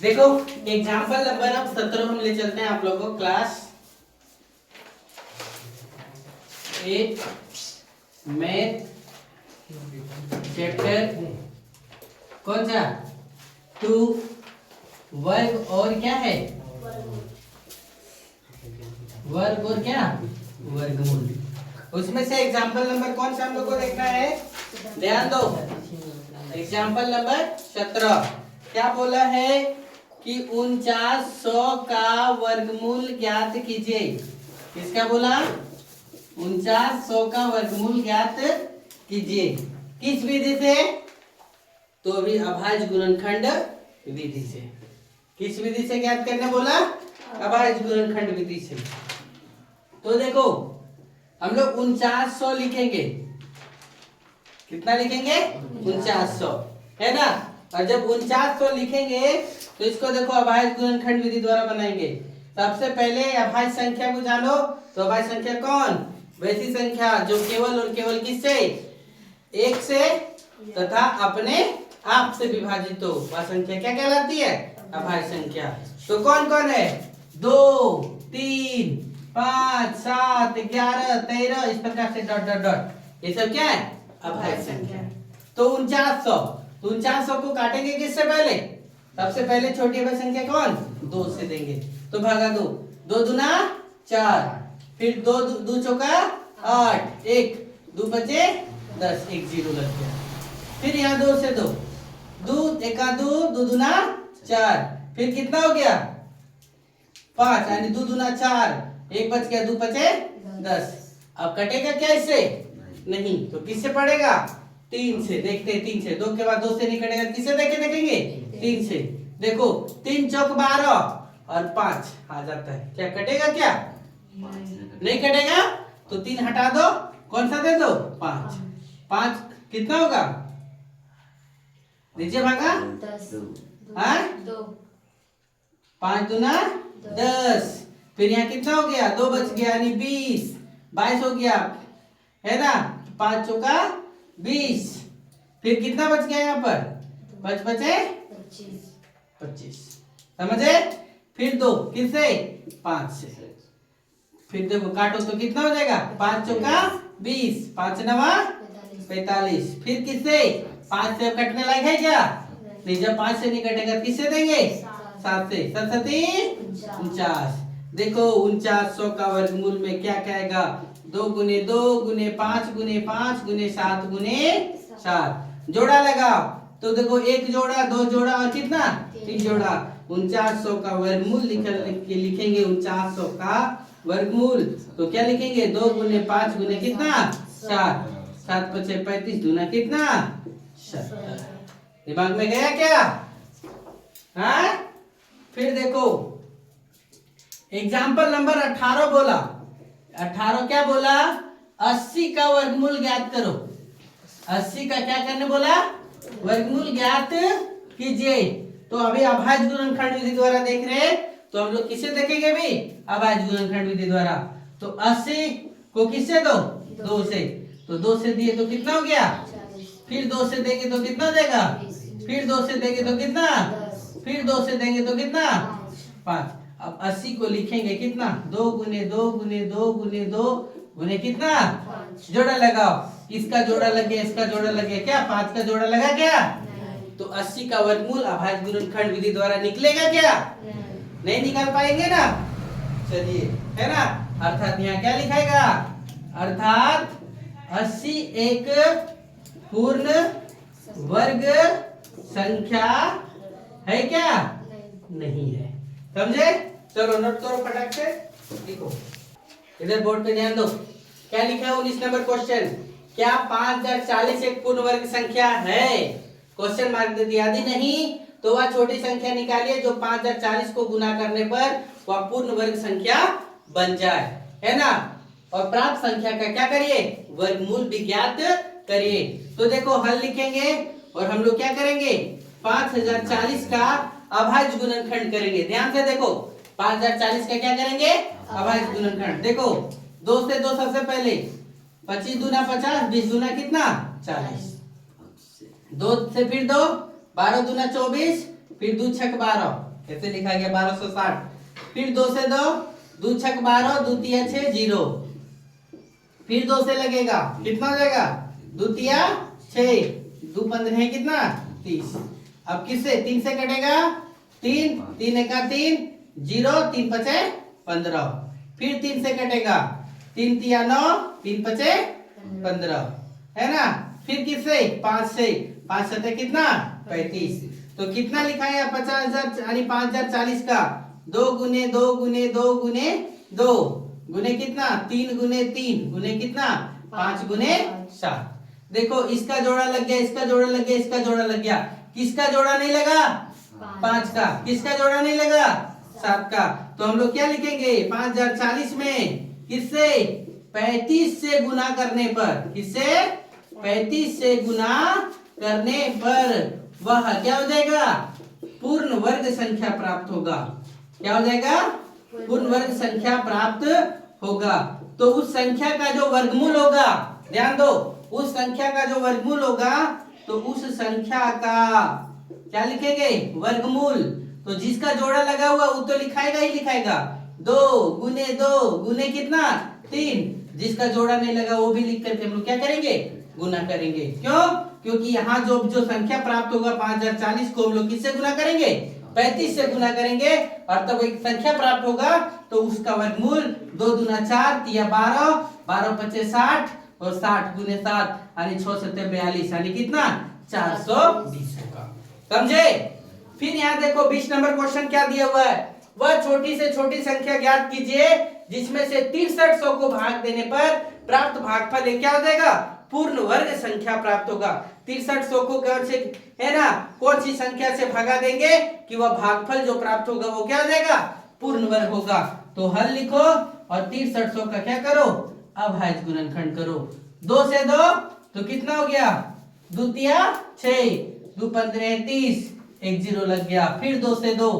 देखो example number अब 17 हम ले चलते हैं आप लोगों को क्लास 8 मैथ चैप्टर कौन सा 2 वर्ग और क्या है वर्ग और क्या वर्गमूल। उसमें से एग्जाम्पल नंबर कौन सा हम लोग को देखना है, ध्यान दो। एग्जाम्पल नंबर 17 क्या बोला है कि 4900 का वर्गमूल ज्ञात कीजिए। किसका बोला 4900 का वर्गमूल ज्ञात कीजिए किस विधि से, तो अभी अभाज्य गुणनखंड विधि से। किस विधि से ज्ञात करने बोला, अभाज्य गुणनखंड विधि से। तो देखो हम लोग 4900 लिखेंगे, कितना लिखेंगे 4900 है ना। और जब 4900 लिखेंगे तो इसको देखो अभाज्य गुणनखंड विधि द्वारा बनाएंगे। सबसे पहले अभाज्य संख्या को जानो, तो अभाज्य संख्या कौन, वैसी संख्या जो केवल और केवल किससे, एक से तथा अपने आप से विभाजित हो, वह संख्या क्या कहलाती है, अभाज्य संख्या। तो कौन कौन है, 2 3 5 7 11 13 इस प्रकार से डॉट डॉट डॉट, ये सब क्या है अभाज्य संख्या। तो 4900 को काटेंगे किससे पहले, सबसे पहले छोटी अभाज्य संख्या कौन 2 से देंगे, तो भागा 2 2 दूना 4, फिर 2 2 चौका 8, 1 2 बचे 10, 1 0 लग गया। फिर यहाँ 2 से 2 2 एका 2 2 दूना 4, फिर कितना हो गया 5 यानी 2 दूना 4, 1 बच गया 2 बचे 10। अब कटेगा क्या इससे, नहीं, तो किससे पड़ेगा 3 से। देखते हैं 3 से, 2 के बाद 2 से नहीं कटेगा, किससे देखेंगे 3 से। देखो 3 चौक 12 और 5 आ जाता है, क्या कटेगा क्या, नहीं कटेगा। तो 3 हटा दो, कौन सा दे दो 5, 5 कितना होगा, नीचे भागा 5 दूना 10, फिर यहाँ कितना हो गया 2 बच गया यानी 20, 22 हो गया है ना, 5 चौका 20, फिर कितना बच गया यहाँ पर 5 बचे 25, समझे। फिर 2 किससे 5 से, फिर देखो काटो तो कितना हो जाएगा 5 चौका 20, 5 नवा 45, फिर किससे 5 से कटने लायक है क्या, नहीं, जब 5 से नहीं कटेगा किससे देंगे 7 से, 7 49। देखो 4900 का वर्गमूल में क्या कहेगा, 2 गुने 2 गुने 5 गुने 5 गुने 7 गुने 7, जोड़ा लगाओ तो देखो 1 जोड़ा 2 जोड़ा और कितना 3 जोड़ा। 4900 का वर्गमूल लिखेंगे 4900 का वर्गमूल, तो क्या लिखेंगे 2 गुने 5 गुने कितना 7, 7 पचे 35 दूना कितना 70। दिमाग में गया क्या, हाँ। फिर देखो एग्जाम्पल नंबर 18 बोला, 18 क्या बोला 80 का वर्गमूल ज्ञात करो। 80 का क्या करने बोला, वर्गमूल ज्ञात कीजिए। तो अभी अभाज्य गुणनखंड विधि द्वारा देख रहे हैं, तो हम लोग किससे देखेंगे भी, अभाज्य गुणनखंड विधि द्वारा। तो 80 को किससे दो 2 से, तो 2 से दिए तो कितना हो गया, फिर 2 से देंगे तो कितना देगा, फिर 2 से देंगे तो कितना, फिर 2 से देंगे तो कितना 5। अब 80 को लिखेंगे कितना 2 गुने 2 गुने 2 गुने 2 गुने कितना, जोड़ा लगाओ, इसका जोड़ा लग गया इसका जोड़ा लग गया, क्या 5 का जोड़ा लगा क्या, तो 80 का वर्गमूल अभाज्य गुणनखंड विधि द्वारा निकलेगा क्या, नहीं निकाल पाएंगे ना। चलिए है ना, अर्थात यहाँ क्या लिखाएगा, अर्थात 80 एक पूर्ण वर्ग संख्या है क्या, नहीं है, समझे। चलो नोट करो फटाक से, लिखो इधर बोर्ड पे ध्यान दो। क्या लिखा है 19 नंबर क्वेश्चन, क्या 5040 एक पूर्ण वर्ग संख्या है, क्वेश्चन मार्क दे दिया, यदि नहीं तो वह छोटी संख्या निकालिए जो 5040 को गुना करने पर वह पूर्ण वर्ग संख्या बन जाए, है ना। और प्राप्त संख्या का क्या करिए, वर्गमूल भी ज्ञात करिए। तो देखो हल लिखेंगे और हम लोग क्या करेंगे 5040 का अभाज्य गुणनखंड करेंगे। ध्यान से देखो 5040 का क्या करेंगे, अभाज्य गुणनखंड। देखो 2 से 2 सबसे पहले 25 दूना 50, 20 दूना कितना 40, 2 से फिर 2 12 दूना 24, फिर 2 छक 12 ऐसे लिखा गया 1260। फिर 2 से 2, 2 छक 12, 2 तिया 6 0। फिर 2 से लगेगा कितना हो जाएगा 2 तिया 6, 2 15 है कितना 30। अब किससे 3 से कटेगा 3, 3 एका 3 0, 3 पचे 15। फिर 3 से कटेगा 3 तिया 9, 3 पचे 15 है ना। फिर किससे 5 से, 5 सते कितना 35। तो कितना लिखा है 50,000 यानी 5040 का 2 गुने 2 गुने 2 गुने 2 गुने कितना 3 गुने 3 गुने कितना 5 गुने 7। देखो इसका जोड़ा लग गया, इसका जोड़ा लग गया, इसका जोड़ा लग गया। किसका जोड़ा नहीं लगा 5 का। किसका जोड़ा नहीं लगा 7 का। तो हम लोग क्या लिखेंगे 5040 में किससे 35 से गुना करने पर, किससे 35 से गुना करने पर वह क्या हो जाएगा पूर्ण वर्ग संख्या प्राप्त होगा। क्या हो जाएगा पूर्ण वर्ग संख्या प्राप्त होगा। तो उस संख्या का जो वर्गमूल होगा, ध्यान दो, उस संख्या का जो वर्गमूल होगा तो उस संख्या का क्या लिखेंगे वर्गमूल। तो जिसका जोड़ा लगा हुआ वो तो लिखाएगा ही लिखाएगा 2 गुने 2 गुने कितना 3। जिसका जोड़ा नहीं लगा वो भी लिख करके हम लोग क्या करेंगे गुना करेंगे। क्यों? क्योंकि यहाँ जो जो संख्या प्राप्त होगा 5040 को हम लोग किससे गुना करेंगे 35 से गुना करेंगे और तब एक संख्या प्राप्त होगा तो उसका वर्गमूल 2 दूना 4 तिया 12, 12 पचे 60 और 60 गुने 7 यानी 6 सत्ते 42 यानी कितना 420 होगा। समझे? फिर यहाँ देखो 20 नंबर क्वेश्चन क्या दिया हुआ है, वह छोटी से छोटी संख्या ज्ञात कीजिए जिसमें से 6300 को भाग देने पर प्राप्त भागफल क्या हो जाएगा पूर्ण वर्ग संख्या प्राप्त होगा। 6300 को कौन से है ना कौन सी संख्या से भागा देंगे कि वह भागफल जो प्राप्त होगा वो क्या हो जाएगा पूर्ण वर्ग होगा। तो हल लिखो और 6300 का क्या करो अभाज्य गुणनखंड करो। 2 से 2 तो कितना हो गया 2 तिया 6, 2 15 30, 1 0 लग गया। फिर 2 से 2,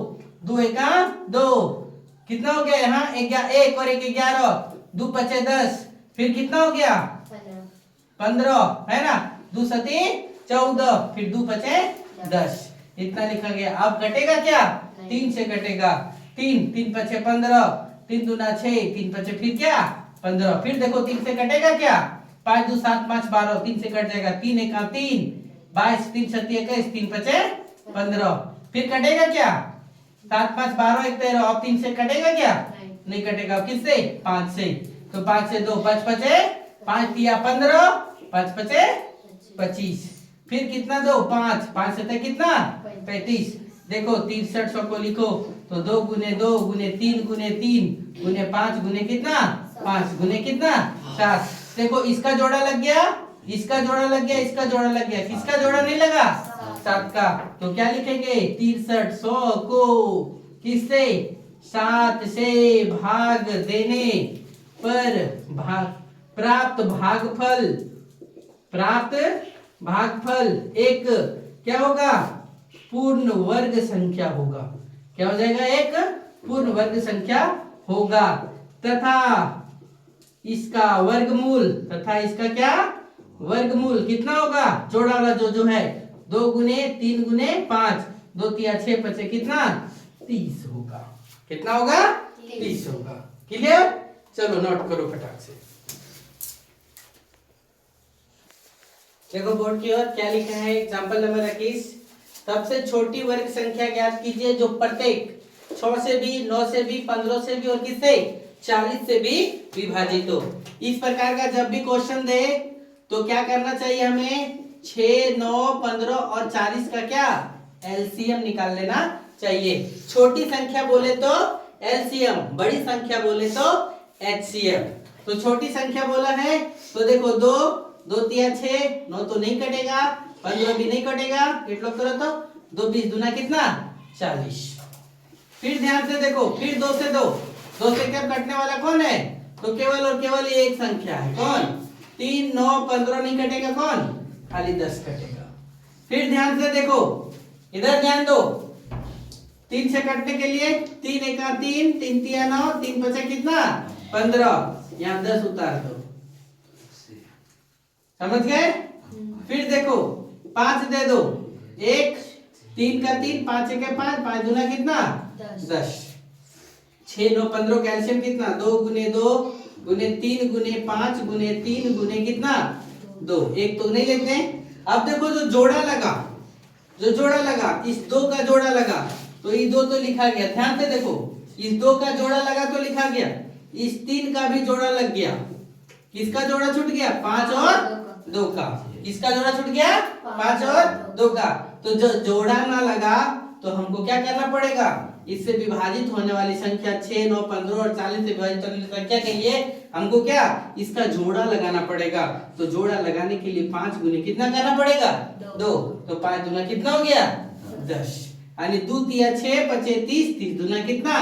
2 एका 2 कितना हो गया यहाँ 1 और 1 11, 2 पचे 10। फिर कितना हो गया 15 है ना, 2 सती 14, फिर 2 पचे 10। इतना लिखा गया। अब कटेगा क्या 3 से कटेगा 3, 3 पचे 15, 3 दूना 6, 3 पचे फिर क्या 15। फिर देखो 3 से कटेगा क्या 5 2 7 5 12, 3 से कट जाएगा 3 एका 3, 22, 3 सती 21, 3 पचे 15। फिर कटेगा क्या 7 5 12 1 13। अब 3 से कटेगा क्या नहीं कटेगा। किससे 5 से। तो 5 से 2 5 पचे 5 तिया 15, 5 पचे 25। फिर कितना 2 5, 5 से कितना 35। देखो 6300 को लिखो तो 2 गुने 2 गुने 3 गुने 3 गुने 5 गुने कितना 5 गुने कितना 7। देखो इसका जोड़ा लग गया, इसका जोड़ा लग गया, इसका जोड़ा लग गया। किसका जोड़ा नहीं लगा 7 का। तो क्या लिखेंगे 6300 को किससे 7 से भाग देने पर प्राप्त भागफल एक क्या होगा पूर्ण वर्ग संख्या होगा। क्या हो जाएगा एक पूर्ण वर्ग संख्या होगा तथा इसका वर्गमूल, तथा इसका क्या वर्गमूल कितना होगा जोड़ा वाला जो है 2 गुने 3 गुने 5, 2 तिया 6 पचे कितना 30 होगा। कितना होगा 30 होगा। क्लियर? चलो नोट करो फटाक से। देखो बोर्ड की ओर क्या लिखा है एग्जांपल नंबर 21। सबसे छोटी वर्ग संख्या ज्ञात कीजिए जो प्रत्येक 6 से भी 9 से भी 15 से भी और किससे 40 से भी विभाजित हो। इस प्रकार का जब भी क्वेश्चन दे तो क्या करना चाहिए हमें 6 9 15 और 40 का क्या एलसीएम निकाल लेना चाहिए। छोटी संख्या बोले तो एलसीएम, बड़ी संख्या बोले तो एचसीएम। तो छोटी संख्या बोला है तो देखो 2 2 तिया 6, 9 तो नहीं कटेगा, 15 भी नहीं कटेगा। कितना करो तो 2 20 दूना कितना 40। फिर ध्यान से देखो फिर 2 से 2 से क्या कटने वाला कौन है तो केवल और केवल ये एक संख्या है कौन 3 9 15 नहीं कटेगा कौन खाली 10 कटेगा। फिर ध्यान से देखो इधर ध्यान दो 3 से कटने के लिए 3 एका 3, 3 तिया 9, 3 बचे कितना 15, यहाँ 10 उतार दो। समझ गए? फिर देखो 5 दे दो 1 3 का 3, 5 एक 5, 5 दूना कितना 10। 6 9 15 कैल्शियम कितना 2 गुने 2 गुने 3 गुने 5 गुने 3 गुने कितना 2। एक तो नहीं लेते हैं। अब देखो जो जोड़ा लगा इस 2 का जोड़ा लगा तो ये 2 तो लिखा गया, ध्यान से देखो, इस 2 का जोड़ा लगा तो लिखा गया, इस 3 का भी जोड़ा लग गया, किसका जोड़ा छूट गया 5 और 2 का, किसका जोड़ा छूट गया 5 और 2 का। तो जो जोड़ा ना लगा तो हमको क्या करना पड़ेगा, इससे विभाजित होने वाली संख्या 6 9 15 और 40 से विभाजित होने वाली संख्या के लिए हमको क्या इसका जोड़ा लगाना पड़ेगा। तो जोड़ा लगाने के लिए 5 गुने कितना करना पड़ेगा 2, तो 5 दूना कितना हो गया 10, यानी 2 तिया 6 पचे 30, 30 दूना कितना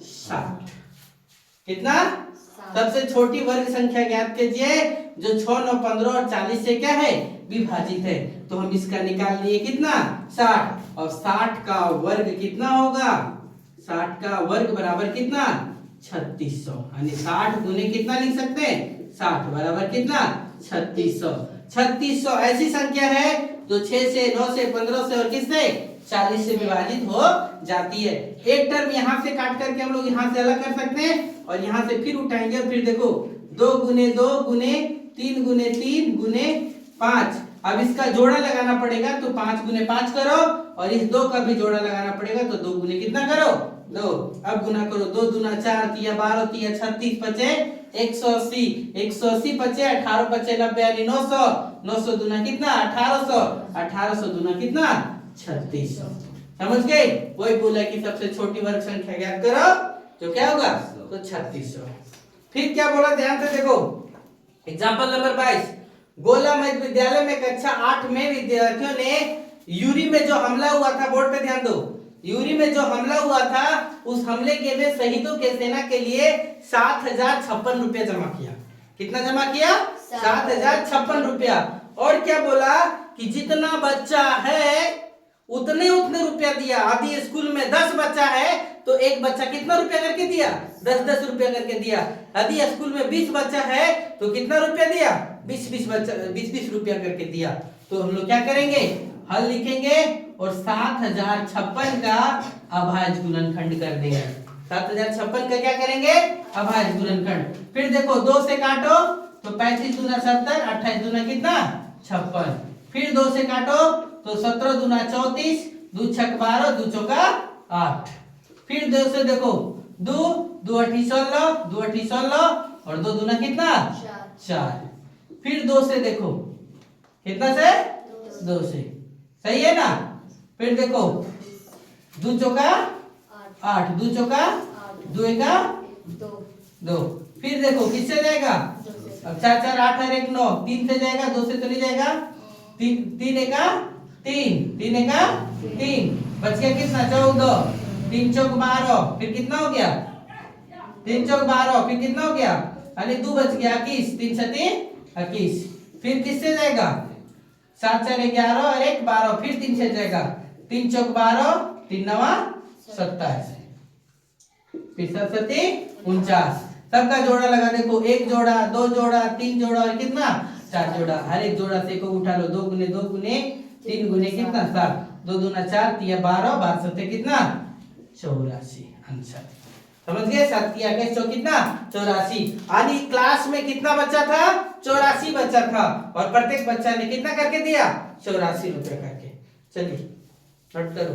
60, कितना सबसे छोटी वर्ग संख्या ज्ञात कीजिए जो 6 9 15 और 40 से क्या है विभाजित है। तो हम इसका निकाल लिए कितना 60, और 60 का वर्ग कितना होगा, 60 का वर्ग बराबर कितना 3600, यानी 60 गुने कितना लिख सकते हैं 60 बराबर कितना 3600। 3600 ऐसी संख्या है जो 6 से 9 से 15 से और किससे 40 से विभाजित हो जाती है। एक टर्म यहाँ से काट करके हम लोग यहाँ से अलग कर सकते हैं और यहाँ से फिर उठाएंगे, और फिर देखो 2 गुने 2 गुने 3 गुने 3 गुने 5। अब इसका जोड़ा लगाना पड़ेगा तो 5 गुने 5 करो, और इस 2 का भी जोड़ा लगाना पड़ेगा तो 2 गुने कितना करो 2। अब गुना करो, 2 दूना 4 तिया 12 तिया 36 पचे 180, 180 पचे 18 पचे 90 यानी 900, 900 दूना कितना 1800, 1800 दूना कितना 3600। समझ गए, वही बोला कि सबसे छोटी वर्ग संख्या ज्ञात करो तो क्या होगा तो 3600। फिर क्या बोला ध्यान से देखो, एग्जाम्पल नंबर 22, गोला मध्य विद्यालय में कक्षा 8 में विद्यार्थियों ने यूरी में जो हमला हुआ था, बोर्ड पे ध्यान दो, यूरी में जो हमला हुआ था उस हमले के लिए शहीदों के सेना के लिए 7056 रुपया जमा किया। कितना जमा किया 7056 रुपया। और क्या बोला कि जितना बच्चा है उतने रुपया दिया। आदि स्कूल में 10 बच्चा है तो एक बच्चा कितना रुपया करके दिया 10 रुपया करके दिया। यदि स्कूल में 20 बच्चा है तो कितना रुपया दिया 20 रुपया करके दिया। तो हम लोग क्या करेंगे, हल लिखेंगे और 7056 का अभाज्य गुणनखंड कर देंगे। 7056 का क्या करेंगे अभाज्य गुणनखंड। फिर देखो 2 से काटो तो 35 दूना 70, 28 दूना कितना 56। फिर 2 से काटो तो 17 दूना 34, 2 छक 12, 2 चौका 8। फिर 2 से देखो 2 2 अठी 16, 2 अठी 16 और 2 दूना कितना 4। फिर 2 से देखो कितना से 2 से, सही है ना। फिर देखो 2 चौका 8, 2 चौका 2 एका 2। फिर देखो किससे जाएगा, अब 4 4 8 और 1 9, 3 से जाएगा, 2 से तो नहीं जाएगा, 3 एका 3, 3 एका 3, बच गया कितना 14, 3 चौक 12, फिर कितना हो गया 3 चौक 12, फिर कितना हो गया यानी 2 बच गया 21, 3 से 3 21। फिर किससे जाएगा 7 4 11 और 1 12, फिर 3 से जाएगा, 3 चौक 12, 3 9 27, फिर 7 49। सबका जोड़ा लगा देखो, 1 जोड़ा 2 जोड़ा 3 जोड़ा और कितना 4 जोड़ा। हर एक जोड़ा से को उठा लो, 2 गुने 2 गुने 3 गुने कितना 7, 2 दूना 4 तिया 12, 12 सत्ते कितना 84 आंसर। समझ गए, 7 तिया के 4 कितना 84। यानी क्लास में कितना बच्चा था 84 बच्चा था और प्रत्येक बच्चा ने कितना करके दिया 84 रुपए करके। चलिए नोट करो।